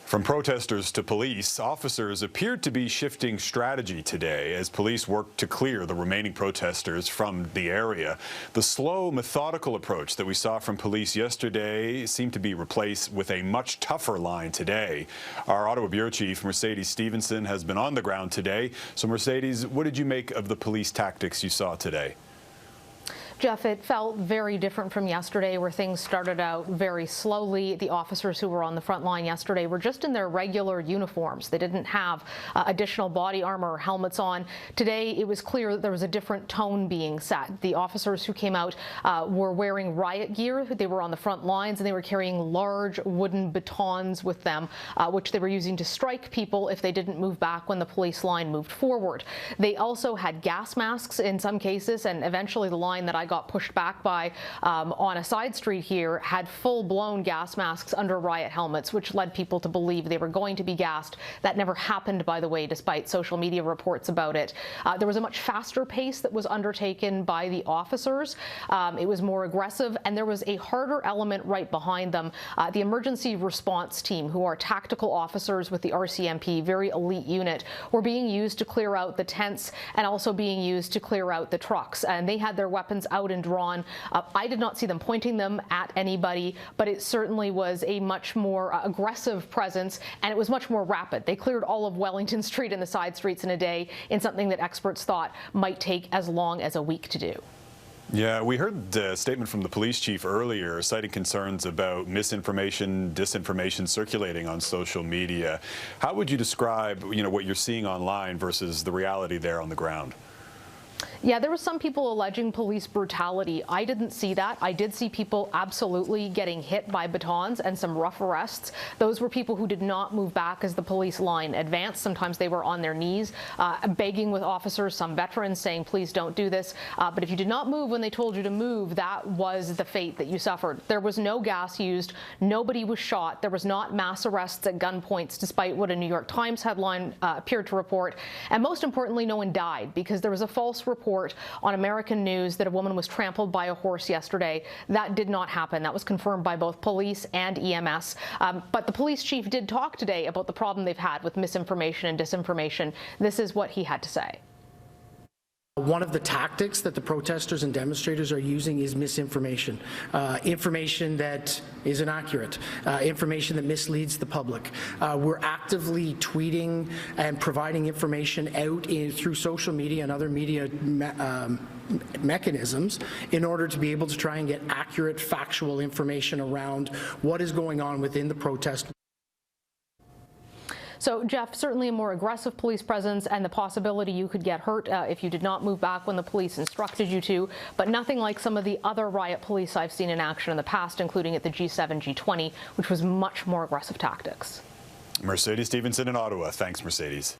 From protesters to police, officers appeared to be shifting strategy today as police worked to clear the remaining protesters from the area. The slow, methodical approach that we saw from police yesterday seemed to be replaced with a much tougher line today. Our Ottawa Bureau Chief, Mercedes Stephenson, has been on the ground today. So, Mercedes, what did you make of the police tactics you saw today? Jeff, it felt very different from yesterday, where things started out very slowly. The officers who were on the front line yesterday were just in their regular uniforms. They didn't have additional body armor or helmets on. Today, it was clear that there was a different tone being set. The officers who came out were wearing riot gear. They were on the front lines, and they were carrying large wooden batons with them, which they were using to strike people if they didn't move back when the police line moved forward. They also had gas masks in some cases, and eventually the line that I got pushed back by on a side street here had full-blown gas masks under riot helmets, which led people to believe they were going to be gassed. That never happened, by the way, despite social media reports about it. There was a much faster pace that was undertaken by the officers. It was more aggressive, and there was a harder element right behind them. The emergency response team, who are tactical officers with the RCMP, very elite unit, were being used to clear out the tents and also being used to clear out the trucks. And they had their weapons out and drawn. I did not see them pointing them at anybody, but it certainly was a much more aggressive presence, and it was much more rapid. They cleared all of Wellington Street and the side streets in a day in something that experts thought might take as long as a week to do. Yeah, we heard the statement from the police chief earlier citing concerns about misinformation, disinformation circulating on social media. How would you describe, what you're seeing online versus the reality there on the ground? Yeah, there were some people alleging police brutality. I didn't see that. I did see people absolutely getting hit by batons and some rough arrests. Those were people who did not move back as the police line advanced. Sometimes they were on their knees, begging with officers, some veterans saying, please don't do this. But if you did not move when they told you to move, that was the fate that you suffered. There was no gas used. Nobody was shot. There was not mass arrests at gunpoints, despite what a New York Times headline appeared to report. And most importantly, no one died, because there was a false report on American news that a woman was trampled by a horse yesterday. That did not happen. That was confirmed by both police and EMS. But the police chief did talk today about the problem they've had with misinformation and disinformation. This is what he had to say. One of the tactics that the protesters and demonstrators are using is misinformation, information that is inaccurate, information that misleads the public. We're actively tweeting and providing information out through social media and other media mechanisms in order to be able to try and get accurate, factual information around what is going on within the protest. So, Jeff, certainly a more aggressive police presence and the possibility you could get hurt if you did not move back when the police instructed you to, but nothing like some of the other riot police I've seen in action in the past, including at the G7, G20, which was much more aggressive tactics. Mercedes Stephenson in Ottawa. Thanks, Mercedes.